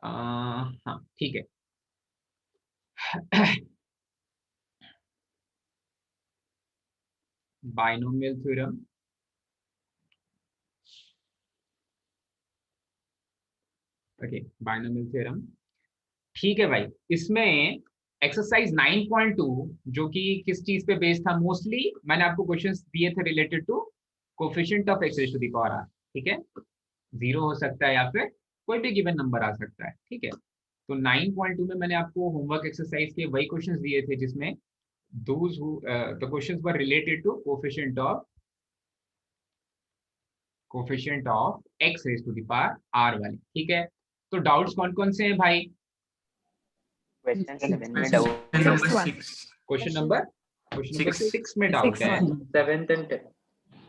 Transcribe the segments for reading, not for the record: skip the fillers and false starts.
हाँ ठीक है। Binomial theorem, okay, binomial theorem, ठीक है भाई। इसमें एक्सरसाइज 9.2 जो कि किस चीज पे बेस्ड था, मोस्टली मैंने आपको क्वेश्चंस दिए थे related to coefficient of X raise to the power R, ठीक है। जीरो हो सकता है या फिर कोई भी गिवन नंबर आ सकता है, ठीक है। तो 9.2 में मैंने आपको होमवर्क एक्सरसाइज के वही क्वेश्चंस दिए थे जिसमें those the questions were related to coefficient of X raise to the power R वाली, ठीक है। तो डाउट्स कौन कौन से हैं भाई? क्वेश्चन 7 में Question डाउट है। number 6. क्वेश्चन नंबर 6 में डाउट है। 7th and 10th।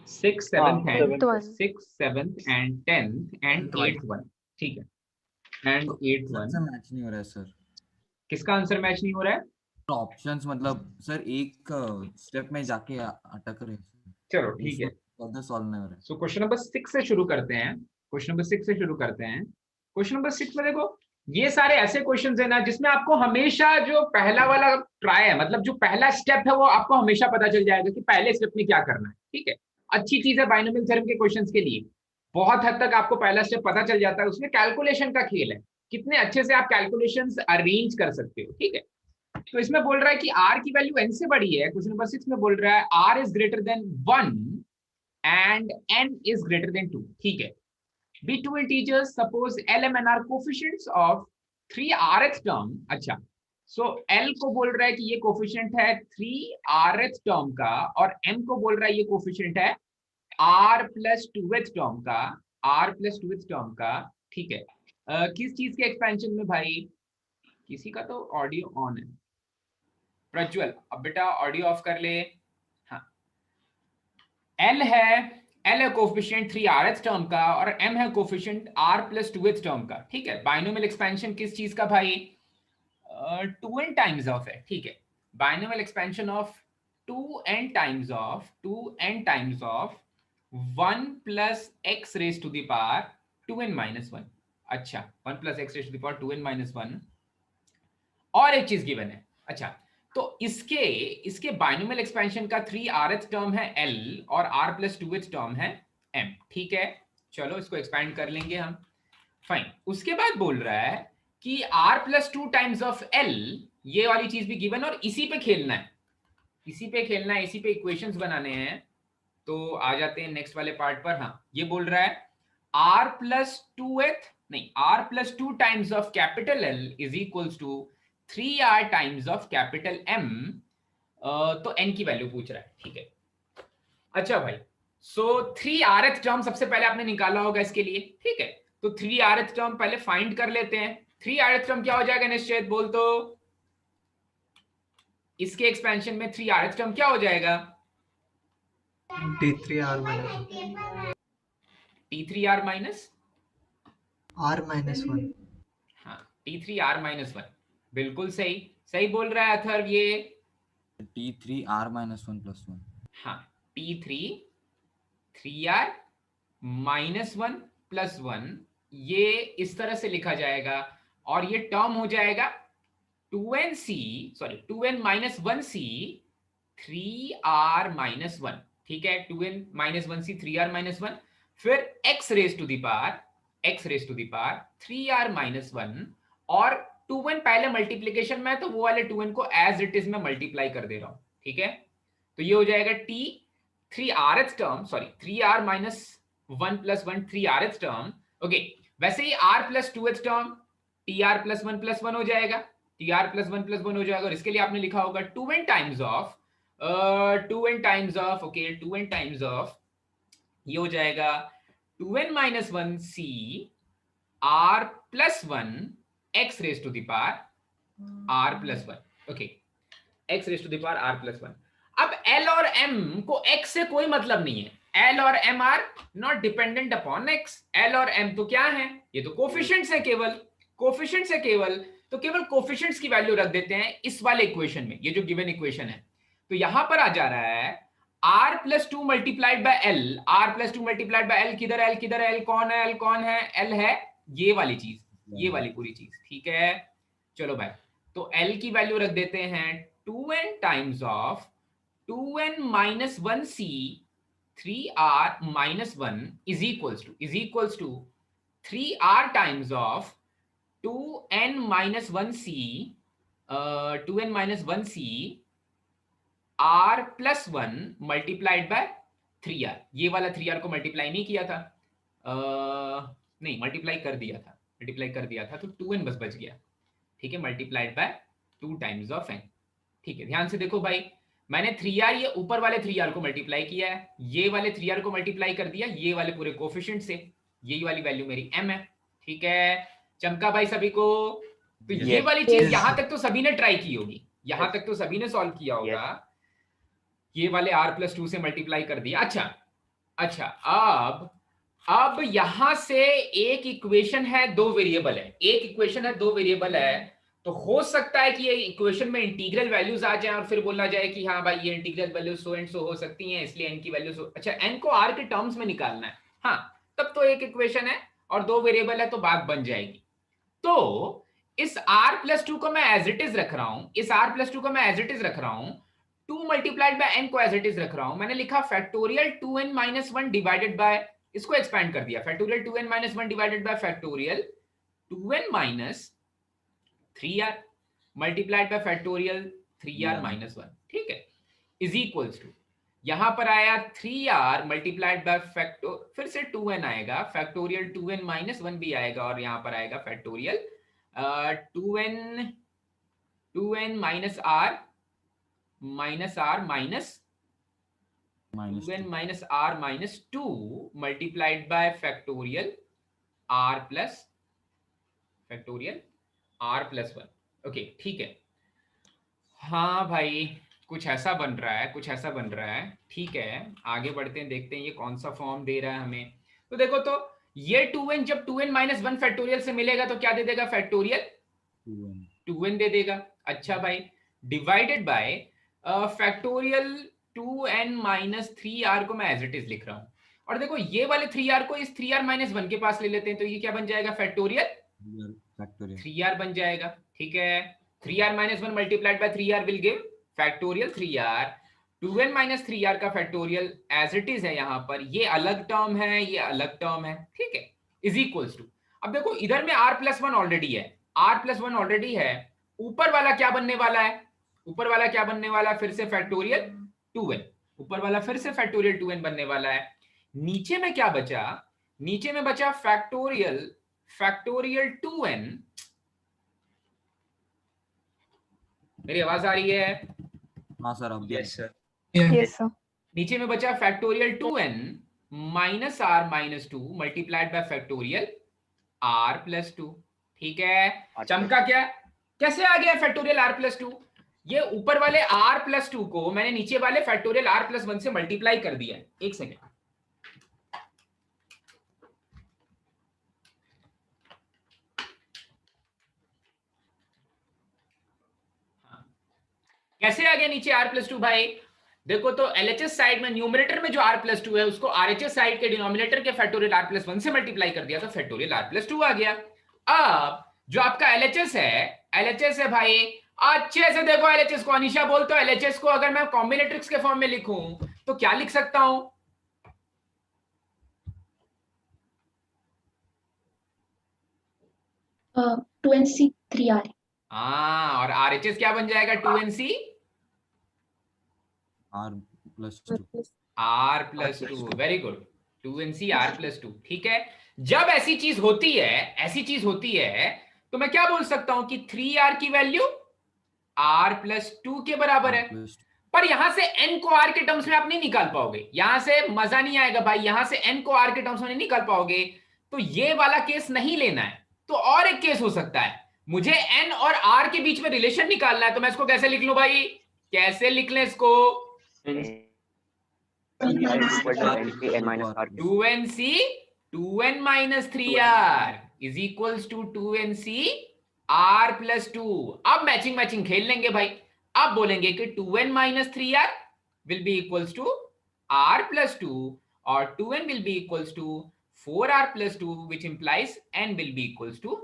6, हाँ, 7th seventh one। and 10th and Tenth one. 8th one, ठीक है। एंड तो 8th वन, आंसर मैच नहीं हो रहा है सर। किसका आंसर मैच नहीं हो रहा है? ऑप्शंस मतलब सर एक स्टेप में जाके अटक रहे हैं। चलो ठीक है। फर्दर सॉल्व नहीं हो रहा है। सो क्वेश्चन नंबर 6 से शुरू करते हैं। क्वेश्चन नंबर 6 से शुरू करते हैं। क्वेश्चन नंबर 6 में देखो, ये सारे ऐसे क्वेश्चंस है ना जिसमें आपको हमेशा जो पहला वाला ट्राई है, मतलब जो पहला स्टेप है वो आपको हमेशा पता चल जाएगा कि पहले स्टेप में क्या करना है, ठीक है। अच्छी चीज है बाइनोमियल थ्योरम के क्वेश्चंस के लिए, बहुत हद तक आपको पहला स्टेप पता चल जाता है। उसमें कैलकुलेशन का खेल है, कितने अच्छे से आप कैलकुलेशंस अरेंज कर सकते हो, ठीक है। तो इसमें बोल रहा है कि आर की वैल्यू एन से बड़ी है। क्वेश्चन नंबर 6 में बोल रहा है R is greater than 1 and n is greater than 2, ठीक है। Be two integers, suppose L, M and R coefficients of 3rth term। अच्छा, so L को बोल रहा है कि ये कोफिशिएंट है 3rth टर्म का, और M को बोल रहा है ये कोफिशिएंट है R प्लस 2th टर्म का, R प्लस 2th टर्म का, ठीक है। किस चीज के एक्सपेंशन में भाई? किसी का तो ऑडियो ऑन है, प्रज्वल अब बेटा ऑडियो ऑफ कर ले। हाँ, L है कोफिशिएंट 3rth टर्म का, और M है coefficient R plus 2th term का, ठीक है। बाइनोमियल एक्सपेंशन किस चीज का भाई? 2n टाइम्स ऑफ है, ठीक है। Binomial expansion of 2n times of 1 plus X raise to the power 2n minus 1। अच्छा, 1 plus X raise to the power 2n minus 1, और एक चीज गिवन है। अच्छा, तो इसके बाइनोमियल एक्सपेंशन का 3rth टर्म है L और R प्लस 2th टर्म है M, ठीक है। चलो इसको एक्सपैंड कर लेंगे हम, फाइन। उसके बाद बोल रहा है कि R plus 2 times of L, ये वाली चीज भी गिवन, और इसी पे खेलना है, इसी पे इक्वेशंस बनाने हैं। तो आ जाते हैं नेक्स्ट वाले पार्ट पर। हाँ, ये बोल रहा है R प्लस 2th नहीं, R plus 2 times of capital L is equals to 3R times of capital M। तो n की वैल्यू पूछ रहा है, ठीक है। अच्छा भाई, सो 3rth टर्म सबसे पहले आपने निकाला होगा इसके लिए, ठीक है। तो 3rth टर्म पहले फाइंड कर लेते हैं। 3rth टर्म क्या हो जाएगा निश्चित, बोल तो। इसके एक्सपेंशन में 3rth टर्म क्या हो जाएगा? T3R minus T3R minus R minus 1. हाँ, T3R माइनस 1, बिल्कुल सही, सही बोल रहा है अथर्व ये। T3R minus 1 plus 1। हाँ, T3R माइनस 1 प्लस 1, ये इस तरह से लिखा जाएगा, और ये टर्म हो जाएगा 2n minus 1c 3r minus 1, ठीक है। 2n minus 1c 3r minus 1, फिर x raise to the power 3r minus 1, और 2n पहले मल्टीप्लीकेशन में है तो वो वाले 2n को एज इट इज में मल्टीप्लाई कर दे रहा हूं, ठीक है। तो ये हो जाएगा t 3rth term, sorry 3r minus 1 plus 1 3rth term, okay. वैसे ही r plus 2th term tr plus 1 plus 1 हो जाएगा, tr प्लस 1 प्लस 1 हो जाएगा, और इसके लिए आपने लिखा होगा 2n times of 2n times of, ये हो जाएगा 2n minus 1 c r plus 1 x raise to the power r plus 1, okay, x raise to the power r plus 1। अब L और M को x से कोई मतलब नहीं है, L और M are not dependent upon x। L और M तो क्या है? ये तो कोफिशिएंट्स है, केवल तो केवल कोफिशिएंट्स की वैल्यू रख देते हैं इस वाले इक्वेशन में, ये जो गिवन इक्वेशन है। तो यहां पर आ जा रहा है r plus 2 multiplied by L, r plus 2 multiplied by L, किधर L, कौन है L, कौन है L है ये वाली चीज, ये वाली पूरी चीज, ठीक है। चलो भाई, तो L की वैल्यू रख देते हैं 2n times of 2n minus 1c 3r minus 1 is equals to 3r times of 2n minus 1c 2n minus 1c r plus 1 multiplied by 3r। ये वाला 3r को मल्टीप्लाई नहीं किया था, नहीं मल्टीप्लाई कर दिया था, तो 2n बस बच गया, ठीक है, multiplied bye 2 times of n। ठीक है, ध्यान से देखो भाई, मैंने 3r ये ऊपर वाले 3r को मल्टीप्लाई किया है, ये वाले 3r को मल्टीप्लाई कर दिया ये वाले पूरे कोफिशिएंट से, यही वाली वैल्यू मेरी m है, ठीक है। चमका भाई सभी को? तो ये वाली चीज यहां तक तो सभी ने ट्राई की होगी, यहां तक तो सभी ने सॉल्व किया होगा। ये वाले r प्लस 2 से मल्टीप्लाई कर दिया। अच्छा, अब यहां से एक इक्वेशन है, दो वेरिएबल है, तो हो सकता है कि ये इक्वेशन में इंटीग्रल वैल्यूज आ जाए और फिर बोला जाए कि हाँ भाई ये integral values so and so हो सकती हैं, इसलिए n की वैल्यू अच्छा n को r के टर्म्स में निकालना है, हाँ तब तो एक इक्वेशन है और दो वेरिएबल है तो बात बन जाएगी। तो इस r प्लस 2 को मैं एज इट इज रख रहा हूं, 2 मल्टीप्लाइड बाय n को एज इट इज रख रहा हूं। मैंने लिखा factorial 2n minus 1 divided by, इसको एक्सपैंड कर दिया, factorial 2n minus 1 divided by factorial 2n minus 3r multiplied by factorial 3r minus 1, ठीक है, इज इक्वल्स टू, यहां पर आया 3r मल्टीप्लाइड बाय फैक्टो, फिर से 2n आएगा, फैक्टोरियल 2n माइनस 1 भी आएगा और यहां पर आएगा factorial 2n minus r minus 2n minus r minus 2 multiplied by factorial r plus +1। Okay, ठीक है, हाँ भाई कुछ ऐसा बन रहा है, ठीक है, आगे बढ़ते हैं, देखते हैं ये कौन सा फॉर्म दे रहा है हमें। तो देखो, तो ये 2n जब 2n माइनस 1 फैक्टोरियल से मिलेगा तो क्या दे देगा, फैक्टोरियल 2n दे देगा। अच्छा भाई, divided by factorial 2n minus 3r को मैं एज इट इज लिख रहा हूं, और देखो ये वाले 3r को इस 3r माइनस 1 के पास ले लेते हैं, तो ये क्या बन जाएगा, फैक्टोरियल 3r बन जाएगा, ठीक है। 3r minus 1 multiplied by 3r will give factorial 3r, 2n minus 3r का फैक्टोरियल एज इट इज है, यहां पर ये अलग टर्म है, ये अलग टर्म है, ठीक है, इज इक्वल्स टू, अब देखो इधर में r प्लस 1 ऑलरेडी है, ऊपर वाला क्या बनने वाला है, फिर से फैक्टोरियल 2n, ऊपर वाला फिर से फैक्टोरियल 2n बनने वाला है। नीचे में क्या बचा, नीचे में बचा फैक्टोरियल 2n, मेरी आवाज आ रही है? हाँ सर, अब यस सर, Yes, sir. नीचे में बचा factorial 2n minus r minus 2 multiplied by factorial r plus 2, ठीक है। चमका क्या, कैसे आ गया फैक्टोरियल r प्लस 2, ये ऊपर वाले r प्लस 2 को मैंने नीचे वाले फैक्टोरियल r प्लस 1 से मल्टीप्लाई कर दिया है। एक सेकेंड, कैसे आ गया नीचे r प्लस 2 भाई, देखो तो LHS साइड में न्यूमरेटर में जो r प्लस 2 है उसको RHS साइड के डिनोमिनेटर के फैक्टोरियल r प्लस 1 से मल्टीप्लाई कर दिया तो फैक्टोरियल r प्लस 2 आ गया। अब जो आपका LHS है भाई, अच्छे से देखो LHS को, अनिशा बोल, तो LHS को अगर मैं कॉम्बिनेट्रिक्स के फॉर्म में लिखूं तो क्या लिख सकता हूं, Uh, 2nc 3r. हाँ, और RHS क्या बन जाएगा, 2nc r plus 2, very good, 2nc r plus 2, ठीक है। जब ऐसी चीज होती है तो मैं क्या बोल सकता हूं कि 3r की वैल्यू r प्लस 2 के बराबर है, पर यहां से n को r के टर्म्स में आप नहीं निकाल पाओगे, यहां से मजा नहीं आएगा भाई, यहां से n को r के टर्म्स में नहीं निकाल पाओगे, तो ये वाला केस नहीं लेना है। तो और एक केस हो सकता है, मुझे n और r के बीच में रिलेशन निकालना है, तो मैं इसको कैसे लिख लूं भाई, कैसे लिख लें इसको, 2nc 2n minus 3r is equals to 2nc r plus 2। अब मैचिंग खेल लेंगे भाई, अब बोलेंगे कि 2n minus 3r will be equals to r plus 2 और 2n will be equals to 4r plus 2 which implies n will be equals to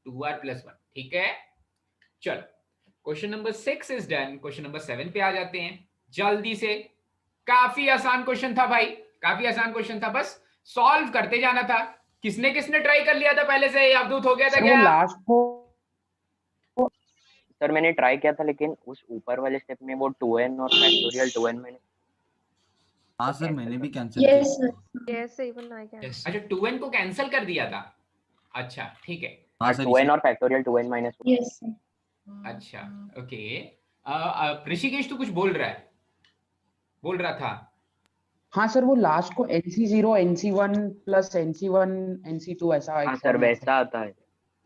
2r + 1। ठीक है, चलो question number 6 is done. Question number 7 पे आ जाते हैं जल्दी से। काफी आसान क्वेश्चन था भाई, काफी आसान क्वेश्चन था, बस सॉल्व करते जाना था। किसने किसने ट्राई कर लिया था पहले से? अवधूत हो गया था सर वो क्या? लास्ट को सर मैंने ट्राई किया था, लेकिन उस ऊपर वाले स्टेप में वो 2n और फैक्टोरियल 2n मैंने हाँ सर मैंने भी कैंसिल Yes, किया। sir. Yes, even I can. अच्छा 2n को कैंसिल कर दिया था। अच्छा ठीक है, हाँ सर 2n और factorial 2n minus Yes, sir. अच्छा ओके। ऋषिकेश तू कुछ बोल रहा है, बोल रहा था? हाँ सर वो लास्ट को NC0 NC1 plus NC1 NC2 ऐसा एक हाँ सर format है। वैसा आता है।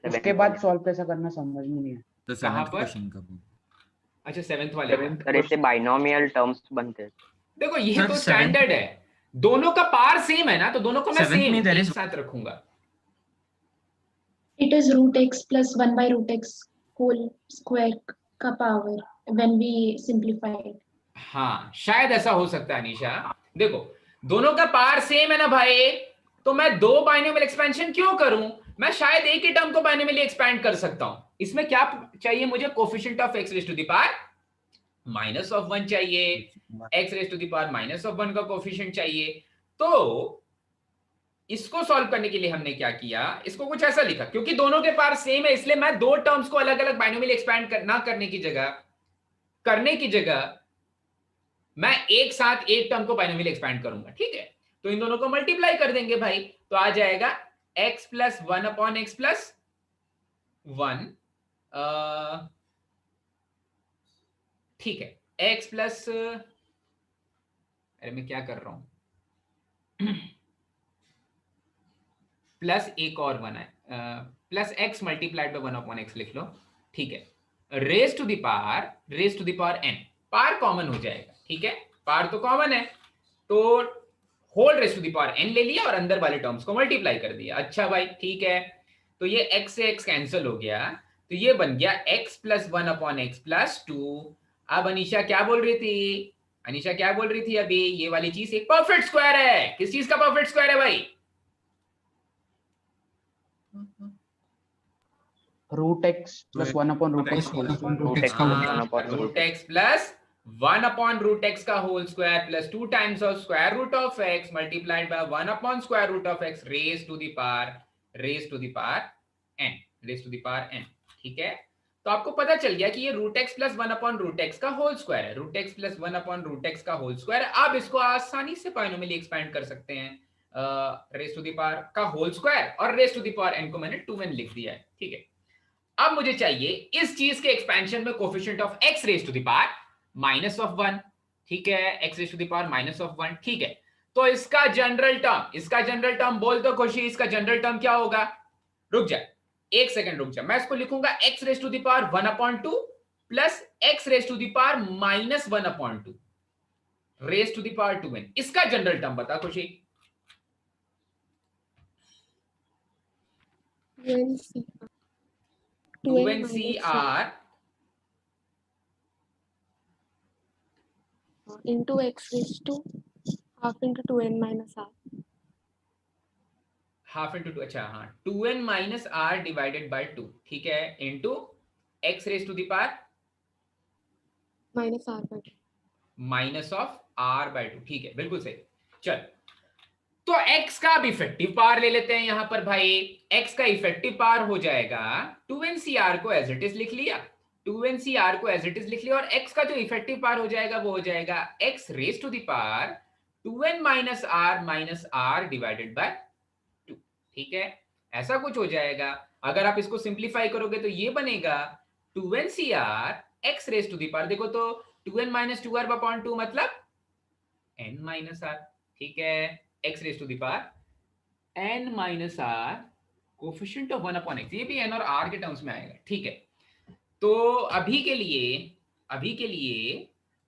उसके बाद सॉल्व कैसा करना समझ में नहीं है। तो कहाँ 7th पर? क्वेश्चन का बोल। अच्छा 7th वाले का। सर इससे बाइनोमियल टर्म्स बनते हैं। देखो ये Sir, तो seventh- स्टैंडर्ड है, दोनों का पार सेम है ना, तो दोनों को मैं Seventh सेम में there एक is- साथ रखूंगा। It is root x plus 1 by root x whole square का power when we simplify it. हाँ शायद ऐसा हो सकता है अनीशा। देखो दोनों का पार सेम है ना भाई, तो मैं दो बाइनोमियल एक्सपेंशन क्यों करूं? मैं शायद एक ही टर्म को बाइनोमियली एक्सपैंड कर सकता हूं। इसमें क्या चाहिए मुझे? Coefficient of x raise to the power -1 चाहिए, x raise to the power -1 का कोफिशिएंट चाहिए। तो इसको सॉल्व करने के लिए हमने क्या किया, इसको कुछ ऐसा लिखा, क्योंकि दोनों के पार सेम है इसलिए मैं दो टर्म्स को अलग अलग बाइनोमियली एक्सपैंड ना करने की जगह मैं एक साथ एक टर्म को बाइनोमियली एक्सपैंड करूंगा। ठीक है, तो इन दोनों को मल्टीप्लाई कर देंगे भाई, तो आ जाएगा x + 1/x + 1। ठीक है, x प्लस, अरे मैं क्या कर रहा हूं प्लस एक और 1 है, plus x multiplied bye 1/x लिख लो। ठीक है, raise to the power n, पार कॉमन हो जाएगा। ठीक है, पार तो कॉमन है, तो whole raise to the power n ले लिया और अंदर वाले टर्म्स को मल्टीप्लाई कर दिया। अच्छा भाई ठीक है, तो ये x से x कैंसिल हो गया, तो ये बन गया x + 1/x + 2। अब अनीशा क्या बोल रही थी? अनीशा क्या बोल रही थी अभी? ये वाली चीज एक परफेक्ट स्क्वायर है। किस चीज का परफेक्ट स्क्वायर है भाई? Root X plus 1/√x whole root X root X plus 1/√x का whole square plus 2 times of square root of x multiplied by 1/√x raise to the power n। ठीक है, तो आपको पता चल गया कि ये रूट एक्स प्लस 1/√x का होल स्क्वायर है, रूट एक्स प्लस 1/√x का होल स्क्वायर है। आप इसको आसानी से बाइनोमियली एक्सपैंड कर सकते हैं, रेज टू द पावर का होल स्क्वायर और raise to the power n को मैंने 2n लिख दिया है। ठीक है, अब मुझे चाहिए इस चीज के एक्सपेंशन में coefficient of x raise to the power -1। ठीक है, x raise to the power -1। ठीक है, तो इसका जनरल टर्म बोल दो खुशी, इसका जनरल टर्म क्या होगा? रुक जा एक सेकंड, रुक जा, मैं इसको लिखूंगा x raise to the power 1/2 plus x raise to the power -1/2 raise to the power 2n। इसका जनरल टर्म बता खुशी। 2NCR into x raised to half into 2n minus r. Half into 2, अच्छा हाँ 2n minus r divided by 2। ठीक है, into x raise to the power Minus r by 2. -r/2। ठीक है, बिल्कुल सही। चल, तो x का अब इफेक्टिव पावर ले लेते हैं यहां पर भाई। x का इफेक्टिव पावर हो जाएगा 2NCR को एज इट इज लिख लिया, 2NCR को एज इट इज लिख लिया, और x का जो इफेक्टिव पावर हो जाएगा वो हो जाएगा x raise to the power 2n minus r divided by 2। ठीक है, ऐसा कुछ हो जाएगा। अगर आप इसको सिंप्लीफाई करोगे तो ये बनेगा 2NCR x raise to the power, देखो तो 2n माइनस 2r/2 मतलब n माइनस r। ठीक है, x raise to the power n minus r coefficient of 1/x, ये भी n और r के टर्म्स में आएगा। ठीक है, तो अभी के लिए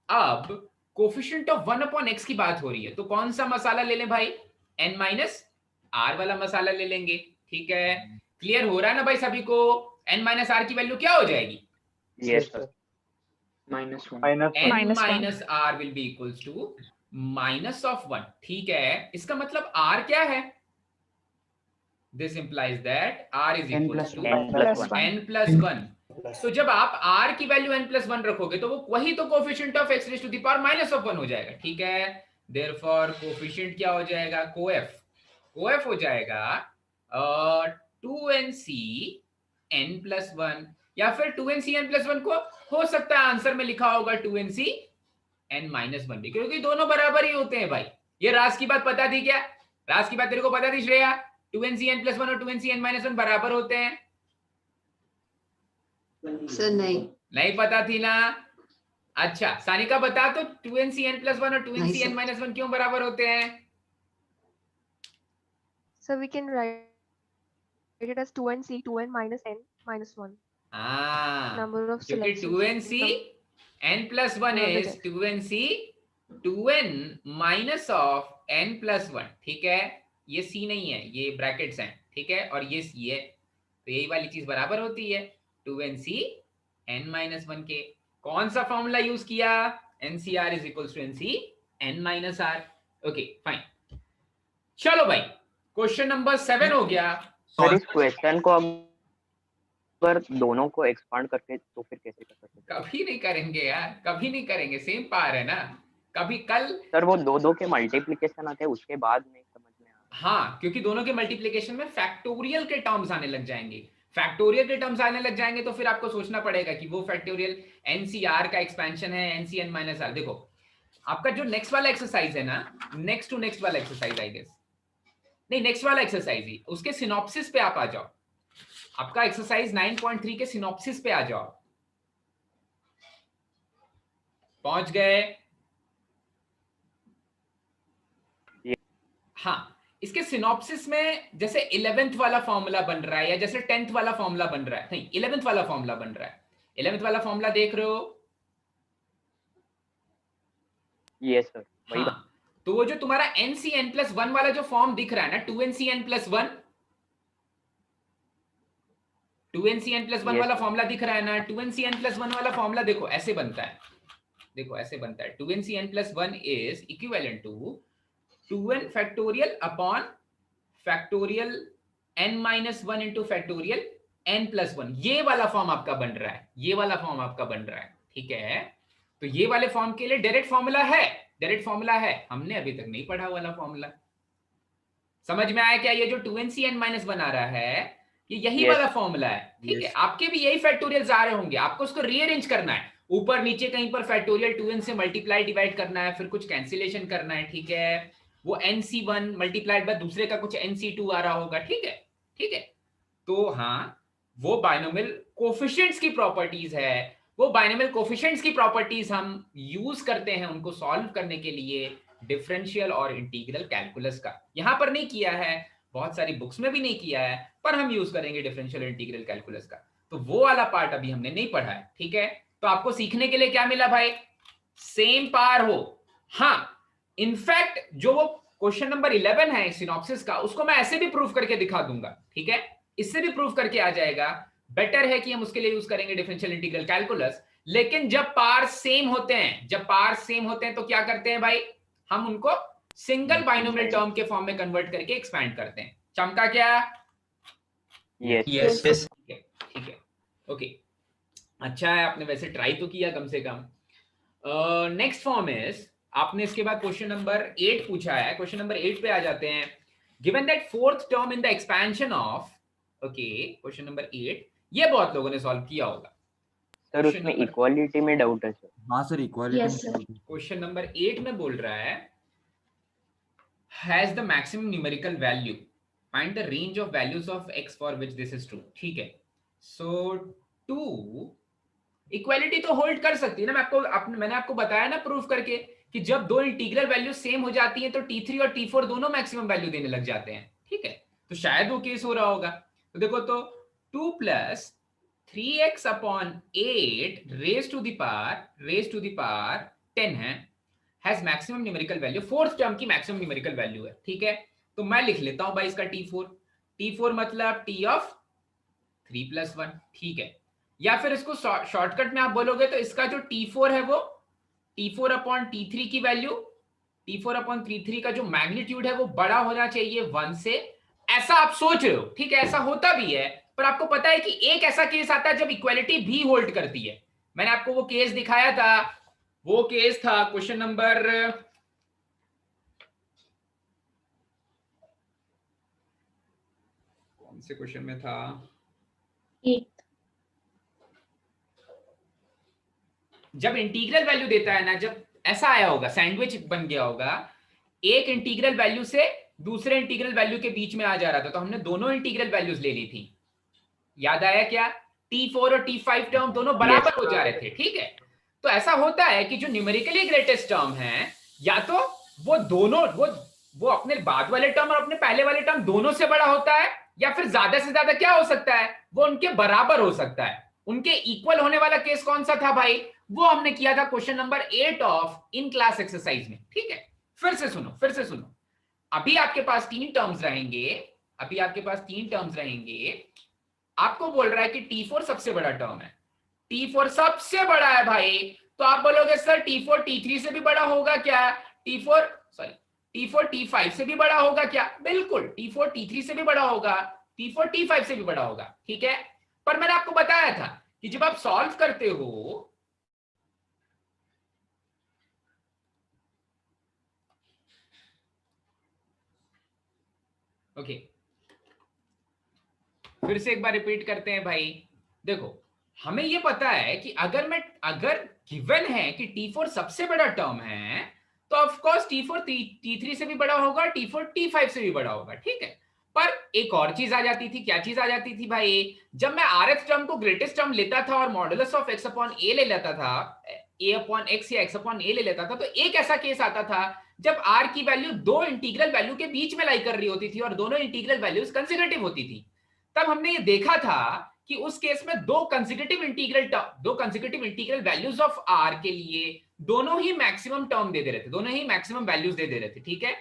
अब कोफिशिएंट ऑफ 1/x की बात हो रही है, तो कौन सा मसाला ले लें भाई? n माइनस r वाला मसाला ले लेंगे। ठीक है, क्लियर हो रहा है ना भाई सभी को? n माइनस r की वैल्यू क्या हो जाएगी? Yes sir n minus r will be equals to -1। ठीक है, इसका मतलब r क्या है? This implies that r is n equal plus two n plus 1 n+1। तो जब आप r की वैल्यू n+1 रखोगे तो वो वही तो coefficient of x raised to the power -1 हो जाएगा, ठीक है। देयरफॉर कोफिशिएंट क्या हो जाएगा, कोएफ हो जाएगा 2nc n+1, या फिर 2nc n+1 को हो सकता है आंसर में लिखा होगा 2nc n-1 भी, क्योंकि दोनों बराबर ही होते हैं भाई। ये राज की बात पता थी क्या? राज की बात तेरे को पता थी श्रेया? 2nc n+1 और 2nc n-1 बराबर होते हैं? सर नहीं पता थी ना। अच्छा सानिका बता तो 2nc n+1 और नहीं 2nc सर। n-1 क्यों बराबर होते हैं? So we can write it as 2nc 2n minus n minus 1 हाँ, number of क्योंकि selections 2nc n+1 is 2nc 2n minus of n+1, ठीक है। ये c नहीं है, ये ब्रैकेट्स हैं, ठीक है, और ये c है, तो यही वाली चीज बराबर होती है 2nc n-1 के। कौन सा फॉर्मूला यूज किया? ncr is equals to nc n-r। Okay fine, चलो भाई क्वेश्चन नंबर 7 हो गया। सर इस क्वेश्चन को अगर दोनों को एक्सपांड करके तो फिर कैसे कर सकते हैं? कभी नहीं करेंगे यार, कभी नहीं करेंगे, सेम पार है ना। कभी कल सर वो दो के मल्टीप्लिकेशन आते हैं उसके बाद में समझ में आता हाँ, क्योंकि दोनों के मल्टीप्लिकेशन में फैक्टोरियल के टर्म्स आने लग जाएंगे। फैक्टोरियल के टर्म्स आने लग जाएंगे तो फिर आपको सोचना पड़ेगा कि वो फैक्टोरियल एनसीआर का एक्सपेंशन है, एनसीएन माइनस आर। देखो आपका जो नेक्स्ट वाला एक्सरसाइज है ना, नेक्स्ट टू नेक्स्ट वाला एक्सरसाइज आई गेस, नहीं नेक्स्ट वाला एक्सरसाइज ही, उसके सिनॉप्सिस पे आप आ जाओ। आपका एक्सरसाइज 9.3 के सिनॉप्सिस पे आ जाओ। पहुंच गए? हाँ, इसके सिनॉप्सिस में जैसे 11th वाला फॉर्मूला बन रहा है या जैसे 10th वाला फॉर्मूला बन रहा है, नहीं 11th वाला फॉर्मूला बन रहा है। 11th वाला फॉर्मूला देख रहे हो? यस सर, वही हाँ, तो वो जो तुम्हारा NCN+1 वाला जो फॉर्म दिख रहा है ना, 2NCN+1, 2NCN+1 वाला फॉर्मूला दिख रहा है ना, 2NCN+1 वाला फॉर्मूला देखो ऐसे बनता है, देखो ऐसे बनता है। 2NCN+1 is equivalent to 2n factorial upon factorial n-1 into factorial n+1। ये वाला फॉर्म आपका बन रहा है, ये वाला फॉर्म आपका बन रहा है, ठीक है। तो ये वाले फॉर्म के लिए डायरेक्ट फॉर्मूला है, डायरेक्ट फॉर्मूला है, हमने अभी तक नहीं पढ़ा वाला फॉर्मूला। समझ में आया क्या? ये जो 2NCN-1 आ रहा है ये यही वाला फॉर्मूला है, ठीक है। आपके भी यही फैक्टोरियल्स आ रहे होंगे, आपको उसको रीअरेंज करना है, ऊपर नीचे कहीं पर फैक्टोरियल 2n से मल्टीप्लाई डिवाइड करना है, फिर कुछ कैंसिलेशन करना है, ठीक है। वो NC1 मल्टीप्लाइड बाय दूसरे का कुछ NC2 आ रहा होगा, ठीक है, ठीक है। तो हाँ, वो बाइनोमियल कोफिशिएंट्स की प्रॉपर्टीज है, वो बाइनोमियल कोफिशिएंट्स की प्रॉपर्टीज हम यूज करते हैं उनको सॉल्व करने के लिए डिफरेंशियल और इंटीग्रल कैलकुलस का। यहां पर नहीं किया है, बहुत सारी बुक्स में भी नहीं किया है, पर हम यूज करेंगे डिफरेंशियल और इंटीग्रल कैलकुलस का। तो वो वाला पार्ट अभी हमने नहीं पढ़ा है, ठीक है। तो आपको सीखने के लिए क्या मिला भाई? सेम पार हो। हाँ, इनफैक्ट जो वो क्वेश्चन नंबर 11 है सिनॉप्सिस का, उसको मैं ऐसे भी प्रूफ करके दिखा दूंगा, ठीक है, इससे भी प्रूफ करके आ जाएगा। बेटर है कि हम उसके लिए यूज करेंगे डिफरेंशियल इंटीग्रल कैलकुलस। लेकिन जब पार सेम होते हैं, जब पार सेम होते हैं तो क्या करते हैं भाई? हम उनको सिंगल बाइनोमियल टर्म के फॉर्म में कन्वर्ट करके एक्सपैंड करते हैं। चमका क्या? यस ठीक है, ओके, अच्छा है, आपने वैसे ट्राई तो किया कम से कम। नेक्स्ट फॉर्म इज, आपने इसके बाद क्वेश्चन नंबर 8 पूछा है। क्वेश्चन नंबर 8 पे आ जाते हैं। Given that fourth term in the expansion of, okay, question number 8, ये बहुत लोगों ने सॉल्व किया होगा। सर उसमें इक्वालिटी में डाउट है सर। हाँ sir, equality Yes, sir. Question number 8 में बोल रहा है has the maximum numerical value, find the range of values of x for which this is true, ठीक है। सो 2 इक्वालिटी तो होल्ड कर सकती है ना। मैंने आपको बताया ना प्रूफ करके कि जब दो इंटीग्रल वैल्यू सेम हो जाती हैं तो T3 और T4 दोनों मैक्सिमम वैल्यू देने लग जाते हैं, ठीक है। तो शायद वो केस हो रहा होगा। तो देखो, तो 2 + 3x upon 8 raise to the power 10 है, has maximum numerical value, fourth term की मैक्सिमम न्यूमेरिकल वैल्यू है, ठीक है। तो मैं लिख लेता हूं भाई इसका T4 मतलब T ऑफ 3 + 1, ठीक है। या फिर इसको शॉर्टकट में आप बोलोगे तो इसका जो T4 है वो T4 अपॉन T3 की वैल्यू, T4 अपॉन T3 का जो मैग्नीट्यूड है वो बड़ा होना चाहिए 1 से, ऐसा आप सोच रहे हो, ठीक है, ऐसा होता भी है, पर आपको पता है कि एक ऐसा केस आता है जब इक्वालिटी भी होल्ड करती है। मैंने आपको वो केस दिखाया था, वो केस था क्वेश्चन नंबर कौन से क्वेश्चन में था, 8। जब इंटीग्रल वैल्यू देता है ना, जब ऐसा आया होगा, सैंडविच बन गया होगा, एक इंटीग्रल वैल्यू से दूसरे इंटीग्रल वैल्यू के बीच में आ जा रहा था, तो हमने दोनों इंटीग्रल वैल्यूज ले ली थी। याद आया क्या? T4 और T5 टर्म दोनों बराबर हो जा रहे थे, ठीक है। तो ऐसा होता है कि जो न्यूमेरिकली ग्रेटेस्ट टर्म है, या तो वो दोनों वो अपने बाद वाले टर्म और अपने पहले वाले टर्म दोनों से बड़ा होता है, या फिर ज्यादा से ज्यादा क्या हो सकता है, वो उनके बराबर हो सकता है। उनके इक्वल होने वाला केस कौन सा था भाई? वो हमने किया था question number 8 of in class exercise में, ठीक है। फिर से सुनो, अभी आपके पास 3 टर्म्स रहेंगे, आपको बोल रहा है कि T4 सबसे बड़ा टर्म है, T4 सबसे बड़ा है भाई, तो आप बोलोगे सर T4 T3 से भी बड़ा होगा क्या? T4 T5 से भी बड़ा होगा क्या? बिल्कुल, T4 T3 से भी बड़ा होगा, T4 T5 से भी बड़ा होगा, ठीक है। पर मैंने आपको बताया था कि जब आप सॉल्व करते हो, ओके, फिर से एक बार रिपीट करते हैं भाई। देखो, हमें ये पता है कि अगर गिवन है कि T4 सबसे बड़ा टर्म है, तो ऑफ कोर्स T4 T3 से भी बड़ा होगा, T4 T5 से भी बड़ा होगा, ठीक है। पर एक और चीज आ जाती थी, क्या चीज आ जाती थी भाई? जब मैं rth टर्म को ग्रेटेस्ट टर्म लेता था और modulus of x upon a ले लेता था, a अपॉन x या x अपॉन a ले लेता था, तो एक ऐसा केस आता था जब r की वैल्यू दो इंटीग्रल वैल्यू के बीच में लाई कर रही होती थी और दोनों इंटीग्रल वैल्यूज कंसेक्यूटिव होती थी। तब हमने ये देखा था कि उस केस में दो consecutive integral values of r के लिए दोनों ही मैक्सिमम टर्म दे रहे थे, दोनों ही मैक्सिमम वैल्यूज दे रहे थे, ठीक है।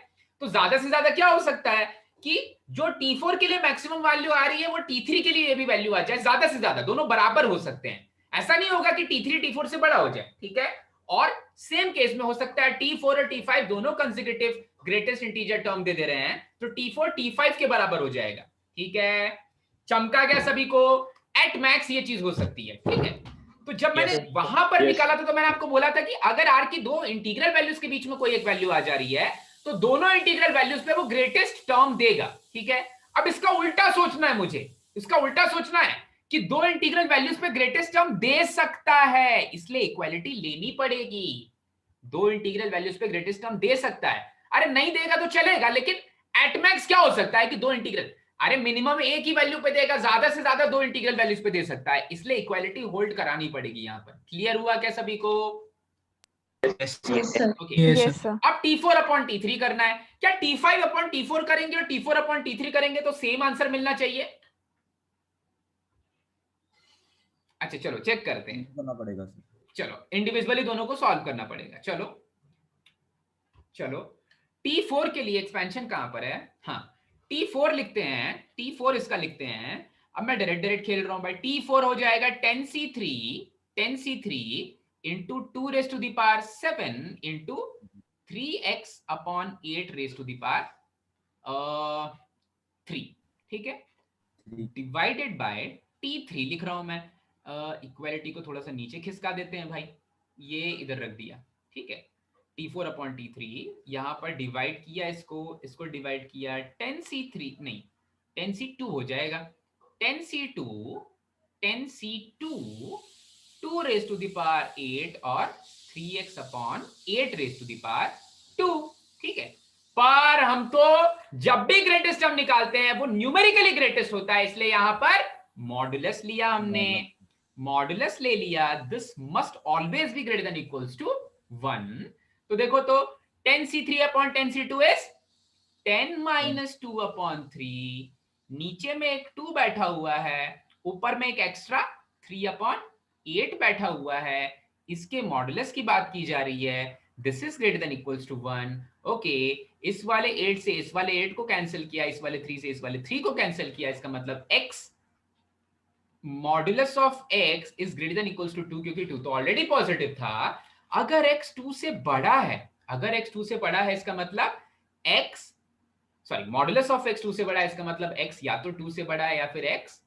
तो ज्यादा से ज्यादा क्या हो सकता है कि जो T4 के लिए मैक्सिमम वैल्यू आ रही है वो T3 के लिए भी वैल्यू आ जाए, ज्यादा से ज्यादा, दोनों बराबर हो सकते हैं। ऐसा नहीं होगा कि T3 T4 से बड़ा हो जाए, ठीक है। और सेम केस में हो सकता है T4 और T5 दोनों कंसेक्यूटिव ग्रेटेस्ट इंटीजर टर्म दे रहे हैं, तो T4 T5 के बराबर हो जाएगा, ठीक है। चमका गया सभी को? एट मैक्स ये चीज हो सकती है, ठीक है। तो जब मैंने वहां पर निकाला था, तो मैंने आपको बोला था कि अगर r की दो इंटीग्रल वैल्यूज के बीच में कोई एक वैल्यू आ जा रही है, तो दोनों इंटीग्रल वैल्यूज पे वो ग्रेटेस्ट टर्म देगा, ठीक है। अब इसका उल्टा सोचना है मुझे, इसका उल्टा सोचना है कि दो इंटीग्रल वैल्यूज पे ग्रेटेस्ट टर्म दे सकता है, इसलिए इक्वालिटी लेनी पड़ेगी। दो इंटीग्रल वैल्यूज पे ग्रेटेस्ट टर्म दे सकता है, अरे नहीं देगा तो चलेगा, लेकिन एट मैक्स क्या हो सकता है कि दो इंटीग्रल, अरे मिनिमम एक ही वैल्यू पे देगा, ज्यादा से ज्यादा दो इंटीग्रल वैल्यूज पे दे सकता है, इसलिए इक्वालिटी होल्ड करानी पड़ेगी यहां पर। क्लियर हुआ क्या सभी को? Yes, sir. Okay, Yes, sir. अब T4 अपॉन T3 करना है। क्या T5 अपॉन T4 करेंगे और T4 अपॉन T3 करेंगे तो सेम आंसर मिलना चाहिए? अच्छा चलो चेक करते हैं, करना पड़ेगा सर। चलो इंडिविजुअली दोनों को सॉल्व करना पड़ेगा। चलो T4 के लिए एक्सपेंशन कहां पर है? हाँ, T4 लिखते हैं, T4 इसका लिखते हैं। अब मैं डायरेक्ट खेल रहा हूं भाई। T4 हो जाएगा 10C3 into 2 raise to the power 7 into 3x upon 8 raise to the power 3, ठीक है, डिवाइडेड बाय T3 लिख रहा हूं मैं। इक्वालिटी को थोड़ा सा नीचे खिसका देते हैं भाई, ये इधर रख दिया, ठीक है। T4 अपॉन T3 यहां पर डिवाइड किया, इसको डिवाइड किया, 10C3 नहीं 10C2 हो जाएगा। 10C2 2 raise to the power 8 और 3x upon 8 raise to the power 2, ठीक है। पर हम तो जब भी ग्रेटेस्ट टर्म निकालते हैं वो न्यूमेरिकली ग्रेटेस्ट होता है, इसलिए यहां पर मॉडुलस लिया हमने, मॉडुलस ले लिया। This must always be greater than equals to 1। तो देखो तो 10C3 upon 10C2 is 10 minus 2 upon 3, नीचे में एक 2 बैठा हुआ है, ऊपर में एक एक्स्ट्रा 3 अपॉन 8 बैठा हुआ है, इसके मॉडुलस की बात की जा रही है। This is greater than equals to 1। Okay, इस वाले 8 से इस वाले 8 को कैंसिल किया, इस वाले 3 से इस वाले 3 को कैंसिल किया, इसका मतलब x modulus of x is greater than equals to 2, क्योंकि 2 तो ऑलरेडी पॉजिटिव था। अगर x 2 से बड़ा है, इसका मतलब x sorry modulus of x 2 से बड़ा है, इसका मतलब x या तो 2 से बड़ा है या फिर x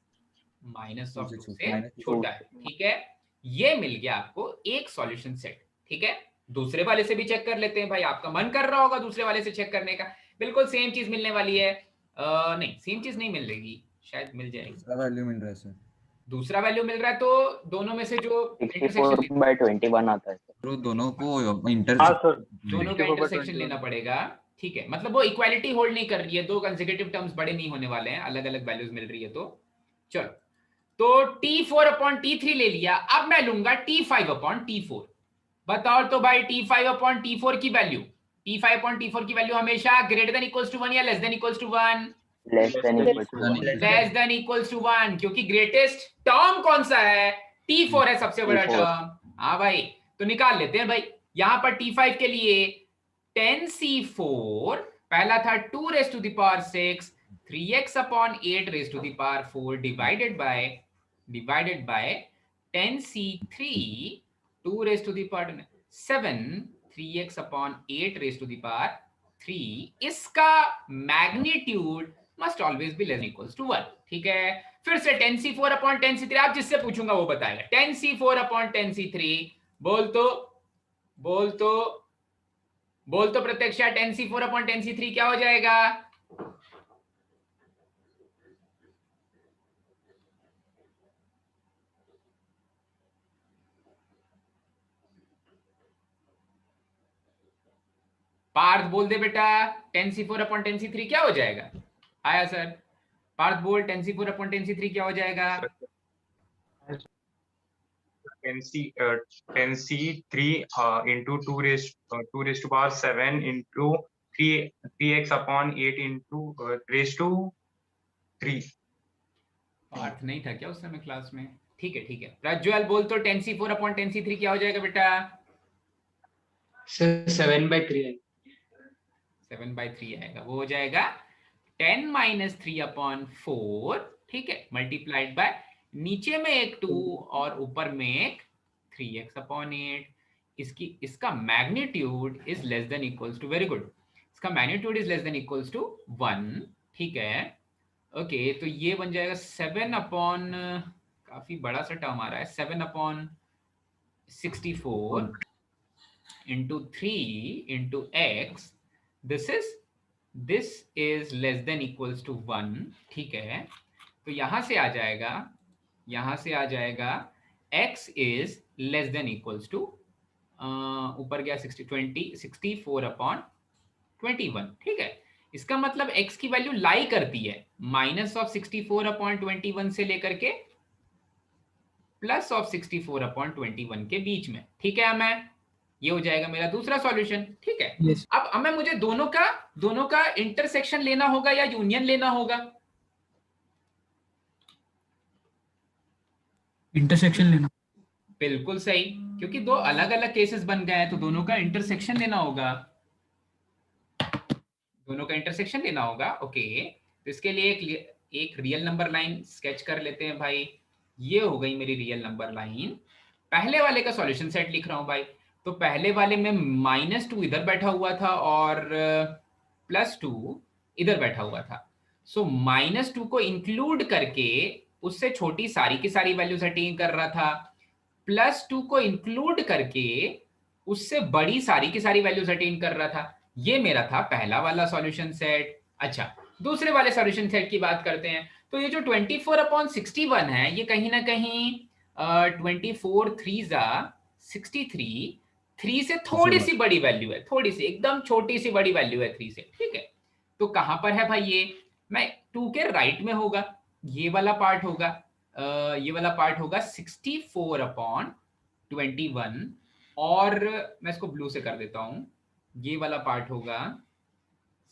माइनस ऑफ 2 से छोटा है। ठीक है, ये मिल गया आपको एक सॉल्यूशन सेट। ठीक है, दूसरे वाले से भी चेक कर लेते हैं भाई, आपका मन कर रहा होगा दूसरे वाले से चेक करने का, बिल्कुल सेम चीज मिलने वाली है। नहीं सेम चीज नहीं मिलेगी, शायद मिल जाएगी, दूसरा वैल्यू मिल रहा है सर, दूसरा वैल्यू मिल रहा है, तो दोनों में से जो 64/21 आता है सर। तो दोनों को इंटर हाँ सर, दोनों का इंटरसेक्शन लेना पड़ेगा। ठीक है, मतलब वो इक्वालिटी होल्ड नहीं कर रही है, दो कंसेक्यूटिव टर्म्स बड़े नहीं होने वाले हैं, अलग अलग वैल्यूज मिल रही है। तो चलो, तो T4/T3 ले लिया, अब मैं लूंगा T5/T4। बताओ तो भाई T5/T4 की वैल्यू, T5/T4 की वैल्यू हमेशा ग्रेटर देन इक्वल्स टू 1 या less than equals to 1? Less than equals to 1, क्योंकि ग्रेटेस्ट टर्म कौन सा है? T4 है सबसे बड़ा T4। टर्म। हाँ भाई, तो निकाल लेते हैं भाई। यहां पर T5 के लिए 10C4 पहला था 2⁶, 3x/8⁴ divided by 10C3 2�7, 3x/8⁵ इसका magnitude must always be less equals to 1। ठीक है, फिर से 10C4/10C3, आप जिससे पूछूंगा वो बताएगा। 10C4/10C3, बोल तो प्रत्यक्षा, 10C4/10C3 क्या हो जाएगा? पार्थ बोल दे बेटा, 10C4/10C3 क्या हो जाएगा? आया सर, पार्थ बोल 10C4/10C3 क्या हो जाएगा? 10C3 into 2�7 into 3x/8 into raised to 3। Partha नहीं था क्या उस समय क्लास में? ठीक है ठीक है, प्रज्वल बोल तो 10C4/10C3 क्या हो जाएगा बेटा? सर 7/3 है। 7/3 आएगा, वो हो जाएगा 10 - 3/4। ठीक है, मल्टीप्लाइड बाय नीचे में एक 2 और ऊपर में एक 3x/8। इसका magnitude is less than equals to, very good, इसका magnitude is less than equals to 1। ठीक है, ओके, तो ये बन जाएगा 7/, काफी बड़ा सा टर्म आ रहा है, 7/64 into 3 into x, this is less than equals to 1। ठीक है, तो यहां से आ जाएगा x is less than equals to ऊपर गया 64/21। ठीक है, इसका मतलब x की वैल्यू लाई करती है -64/21 से लेकर के +64/21 के बीच में। ठीक है, मैं ये हो जाएगा मेरा दूसरा सॉल्यूशन। ठीक है, Yes. अब हमें मुझे दोनों का इंटरसेक्शन लेना होगा या यूनियन लेना होगा? इंटरसेक्शन लेना। बिल्कुल सही, क्योंकि दो अलग अलग केसेस बन गए हैं, तो दोनों का इंटरसेक्शन लेना होगा, ओके। तो इसके लिए एक रियल नंबर लाइन स्केच कर लेते हैं भाई। ये हो गई मेरी रियल नंबर लाइन। पहले वाले का सॉल्यूशन सेट लिख रहा हूं भाई। तो पहले वाले में -2 इधर बैठा हुआ था और +2 इधर बैठा हुआ था। सो -2 को इंक्लूड करके उससे छोटी सारी की सारी वैल्यू सेटिंग कर रहा था, +2 को इंक्लूड करके उससे बड़ी सारी की सारी वैल्यू सेटिंग कर रहा था। ये मेरा था पहला वाला सॉल्यूशन सेट। अच्छा, दूसरे वाले सॉल्यूशन सेट की बात करते हैं। तो ये जो 24/61 है, ये कहीं ना कहीं 24 3 63, 3 से थोड़ी सी बड़ी वैल्यू है, थोड़ी सी एकदम छोटी सी बड़ी वैल्यू है 3 से। ठीक है, तो कहां पर है भाई? ये मैं 2 के राइट में होगा, ये वाला पार्ट होगा, 64/21, और मैं इसको ब्लू से कर देता हूं। ये वाला पार्ट होगा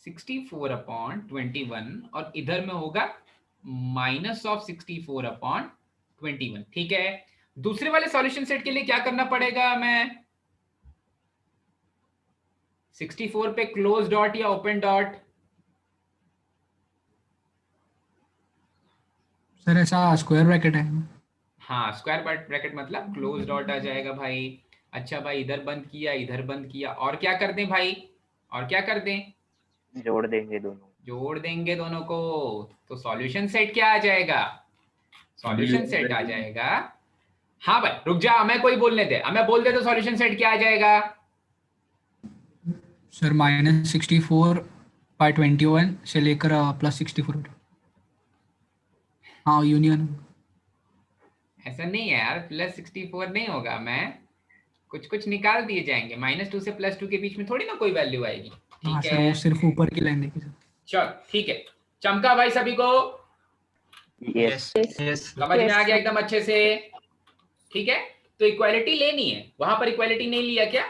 64/21 और इधर में होगा -64/21। ठीक है, दूसरे वाले सॉल्यूशन सेट के लिए क्या करना पड़ेगा? मैं 64 पे क्लोज डॉट या ओपन डॉट? सर ऐसा स्क्वायर ब्रैकेट है। हाँ, स्क्वायर ब्रैकेट मतलब क्लोज डॉट आ जाएगा भाई। अच्छा भाई, इधर बंद किया, इधर बंद किया, और क्या कर दें भाई? और क्या कर दें? जोड़ देंगे दोनों। जोड़ देंगे दोनों को तो सॉल्यूशन सेट क्या आ जाएगा? सॉल्यूशन सेट आ जाएगा। हाँ भाई रुक जा, हमें कोई बोलने दे, हमें बोल दे तो सॉल्यूशन सेट क्या आ जाएगा? सर -64/21 से लेकर +64। हाँ यूनियन। ऐसा नहीं है यार, +64 नहीं होगा, मैं कुछ निकाल दिए जाएंगे। -2 से +2 के बीच में थोड़ी ना कोई वैल्यू आएगी। हाँ ठीक सर, है वो सिर्फ ऊपर की लाइन देखी सर। चल ठीक है, चमका भाई सभी को? यस समझ में आ गया एकदम अच्छे से? ठीक है, तो इक्वालिटी लेनी है, वहां पर इक्वालिटी नहीं लिया क्या?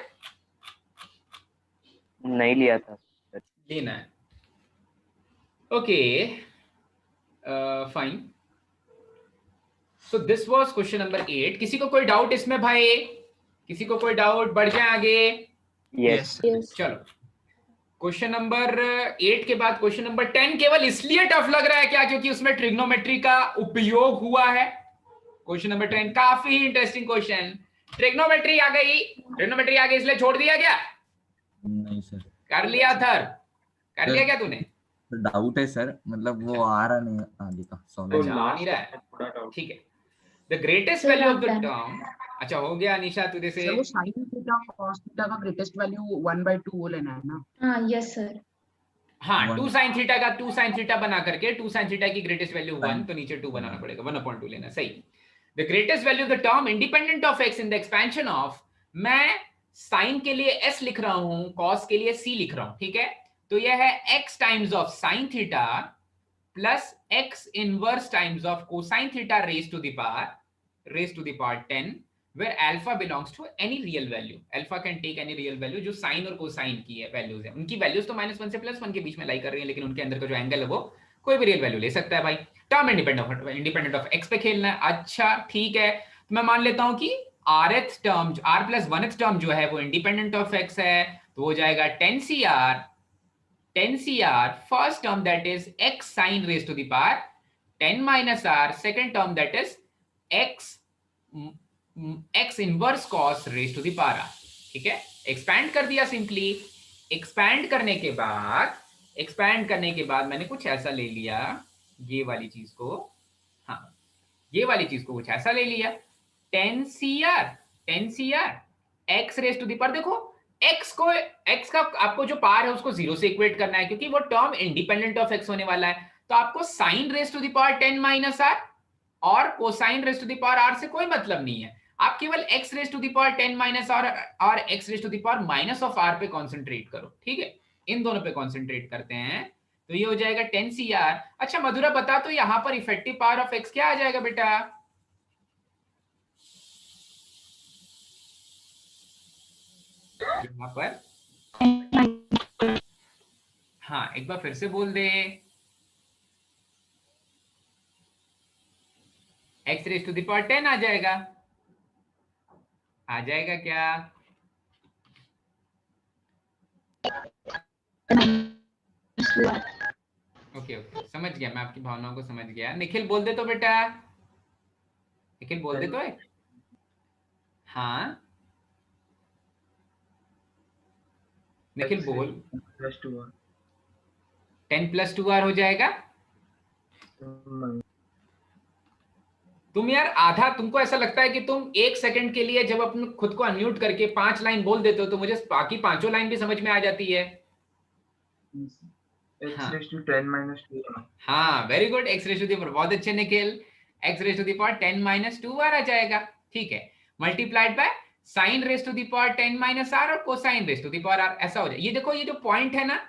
नहीं लिया था। लेना है। Okay fine. So this was question number 8। किसी को कोई डाउट इसमें भाई? किसी को कोई डाउट? बढ़ जाए आगे। यस चलो क्वेश्चन नंबर 8 के बाद क्वेश्चन नंबर 10 केवल इसलिए टफ लग रहा है क्या? क्योंकि उसमें ट्रिग्नोमेट्री का उपयोग हुआ है। क्वेश्चन नंबर 10 काफी इंटरेस्टिंग क्वेश्चन। ट्रिग्नोमेट्री आ गई, ट्रिग्नोमेट्री आ गई इसलिए छोड़ दिया क्या? नहीं सर, कर लिया थर, कर लिया क्या तूने? डाउट है सर, मतलब वो आ रहा नहीं आगे का अच्छा, सॉल्यूशन। आ नहीं रहा है, ठीक है। The greatest value of the term. अच्छा हो गया निशा तुझे से? सर वो sin थीटा cos थीटा का ग्रेटेस्ट वैल्यू 1/2 वो लेना है ना? हाँ यस सर। हाँ One. 2 sin थीटा का 2 sin थीटा बना करके 2 sin थीटा की ग्रेटेस्ट वैल्यू 1, तो नीचे 2 बनाना पड़ेगा, 1/2 लेना। सही। The greatest value of the term independent of x in the expansion of, मैं sin के लिए s लिख रहा हूं, cos के लिए c लिख रहा हूं, ठीक है? तो यह है x times of sin theta plus x inverse times of cosine theta raise to the power 10 where alpha belongs to any real value. Alpha can take any real value जो sin और cosine की है values है। उनकी values तो -1 से +1 के बीच में लाई कर रही है, लेकिन उनके अंदर का जो एंगल है वो कोई भी रियल वैल्यू ले सकता है भाई। टर्म इंडिपेंडेंट ऑफ x पे खेलना है। अच्छा ठीक है, तो मैं मान लेता हूं कि rth टर्म, r+1th टर्म जो है वो इंडिपेंडेंट ऑफ x है, तो हो जाएगा 10cr first term that is x sin raise to the power 10 - r second term that is x inverse cos raise to the power r। ठीक है, expand कर दिया सिंपली। एक्सपैंड करने के बाद मैंने कुछ ऐसा ले लिया, ये वाली चीज को, हाँ ये वाली चीज को कुछ ऐसा ले लिया, 10cr x raise to the power. देखो x का आपको जो पावर है उसको 0 से इक्वेट करना है, क्योंकि वो टर्म इंडिपेंडेंट ऑफ x होने वाला है। तो आपको sin raise to the power 10 - r और cosine raise to the power r से कोई मतलब नहीं है। आप केवल x raise to the power 10 - r और x raise to the power -r पे कंसंट्रेट करो। ठीक है, इन दोनों पे कंसंट्रेट करते हैं, तो ये हो जाएगा 10cr। अच्छा मधुरा बता तो यहाँ पर इफेक्टिव पावर ऑफ x क्या आ जाएगा बेटा? यहाँ पर हाँ एक बार फिर से बोल दे, x raise to the power 10 आ जाएगा। आ जाएगा क्या? ओके समझ गया, मैं आपकी भावनाओं को समझ गया। निखिल बोल दे तो बेटा, निखिल बोल दे तो है। हाँ निखिल बोल। 10 + 2r हो जाएगा। तुम यार आधा, तुमको ऐसा लगता है कि तुम 1 सेकंड के लिए जब अपने खुद को अनम्यूट करके 5 लाइन बोल देते हो तो मुझे बाकी 5 लाइन भी समझ में आ जाती है। x raised to 10 - 2. हाँ very good, x raise to the power, बहुत अच्छे Nikhil. x raise to the power 10 - 2r आ जाएगा। ठीक है, multiplied by sin raise to the power 10 - r और cosine raise to the power r, ऐसा हो जाए। ये देखो ये जो पॉइंट है ना,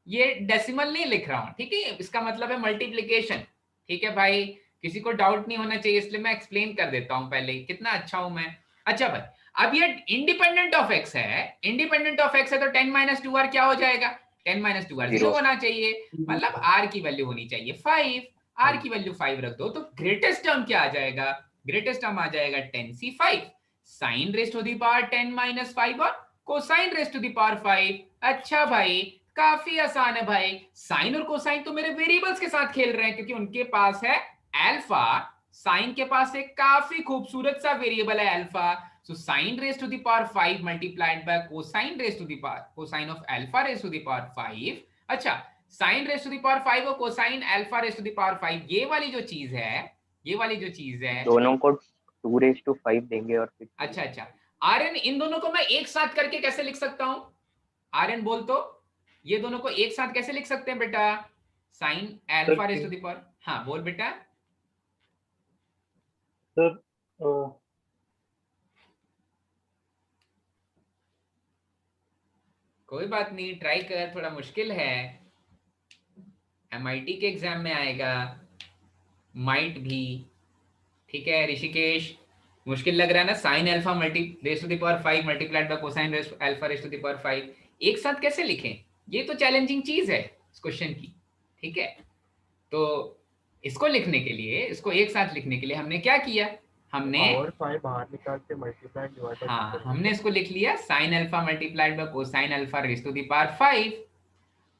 ये डेसिमल नहीं लिख रहा हूं, ठीक है, इसका मतलब है मल्टीप्लीकेशन। ठीक है भाई, किसी को डाउट नहीं होना चाहिए, इसलिए मैं एक्सप्लेन कर देता हूं पहले, कितना अच्छा हूं मैं। अच्छा भाई, अब ये इंडिपेंडेंट ऑफ x है, इंडिपेंडेंट ऑफ x है तो 10 - 2r क्या हो जाएगा? 10 - 2r 0 होना चाहिए, मतलब r की वैल्यू होनी चाहिए 5। r की वैल्यू 5 रख दो, तो ग्रेटेस्ट टर्म क्या आ जाएगा? ग्रेटेस्ट टर्म आ जाएगा 10c5 sin raise to the power 10 - 5 और cosine raise to the power 5। अच्छा भाई काफी आसान है भाई, साइन और कोसाइन तो मेरे वेरिएबल्स के साथ खेल रहे हैं, क्योंकि उनके पास है अल्फा, साइन के पास एक काफी खूबसूरत सा वेरिएबल है alpha. So sine raise to the power 5 multiplied by cosine raise to the power, cosine of alpha raise to the power 5। अच्छा sine raise to the power 5 और cosine alpha raise to the power 5, ये वाली जो चीज है दोनों को 2⁵ देंगे और फिर अच्छा Rn, इन दोनों को मैं एक साथ करके कैसे लिख सकता हूं? Rn बोल तो ये दोनों को एक साथ कैसे लिख सकते हैं बेटा? Sine alpha raise to the power, हाँ बोल बेटा। सर कोई बात नहीं, ट्राई कर, थोड़ा मुश्किल है, MIT के एग्जाम में आएगा, माइट भी, ठीक है ऋषिकेश, मुश्किल लग रहा है ना? Sine alpha multi raise to the power 5 multiplied by cosine alpha raise to the power 5 एक साथ कैसे लिखें? ये तो चैलेंजिंग चीज है इस क्वेश्चन की, ठीक है। तो इसको लिखने के लिए, इसको एक साथ लिखने के लिए हमने क्या किया? हमने पावर 5 बाहर निकाल के मल्टीप्लाई डिवाइड बाय हाँ, हमने इसको लिख लिया sine alpha multiplied by cosine alpha raise to the power 5।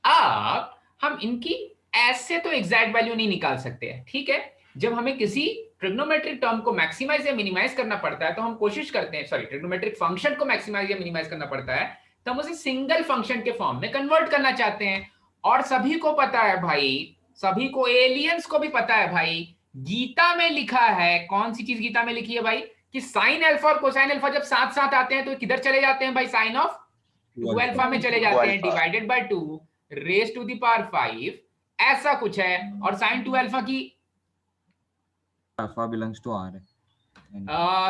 अब हम इनकी ऐसे तो एग्जैक्ट वैल्यू नहीं निकाल सकते हैं, ठीक है। जब हमें किसी ट्रिग्नोमेट्रिक टर्म को मैक्सिमाइज या मिनिमाइज करना पड़ता है तो हम कोशिश करते हैं, सॉरी ट्रिग्नोमेट्रिक फंक्शन को मैक्सिमाइज या मिनिमाइज करना पड़ता है, तो हम उसे सिंगल फंक्शन के फॉर्म में कन्वर्ट करना चाहते हैं। और सभी को पता है भाई, सभी को, एलियंस को भी पता है भाई, गीता में लिखा है, कौन सी चीज गीता में लिखी है भाई, कि साइन अल्फा और कोसाइन अल्फा जब साथ साथ आते हैं तो किधर चले जाते हैं भाई? साइन ऑफ 2 अल्फा में चले जाते हैं, divided by 2 raise to the power 5, ऐसा कुछ है। और साइन 2 अल्फा की अल्फा बिलोंग्स टू आर है।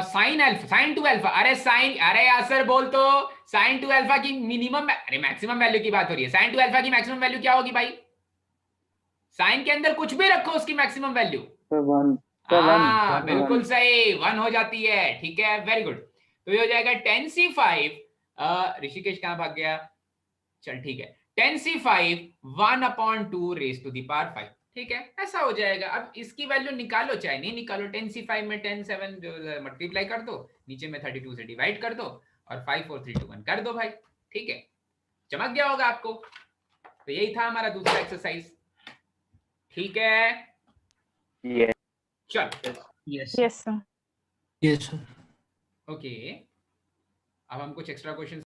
साइन अल्फा, साइन 2 अल्फा, अरे साइन, अरे यासर बोल तो, साइन 2 अल्फा की मिनिमम, अरे मैक्सिमम वैल्यू की बात हो रही है। साइन 2 अल्फा की मैक्सिमम वैल्यू क्या होगी भाई? साइन के अंदर कुछ भी रखो, उसकी मैक्सिमम वैल्यू 1। हाँ बिल्कुल सही, 1 हो जाती है, ठीक है, वेरी गुड। तो ये हो जाएगा 10c5, ऋषिकेश कहाँ भाग गया? चल ठीक है, 10c5 1/2 race to the power 5, ठीक है, ऐसा हो जाएगा। अब इसकी वैल्यू निकालो चाहे नहीं निकालो, 10c5 में 10 7 मल्टीप्लाई कर दो, नीचे में 32 से डिवाइड कर दो और 5 4 3 2 1 कर दो भाई, ठीक है, चमक गया होगा आपको। तो यही था हमारा दूसरा एक्सरसाइज, ठीक है। ये चल yes Yes, sir. Yes sir. Okay, अब हम कुछ एक्स्ट्रा क्वेश्चन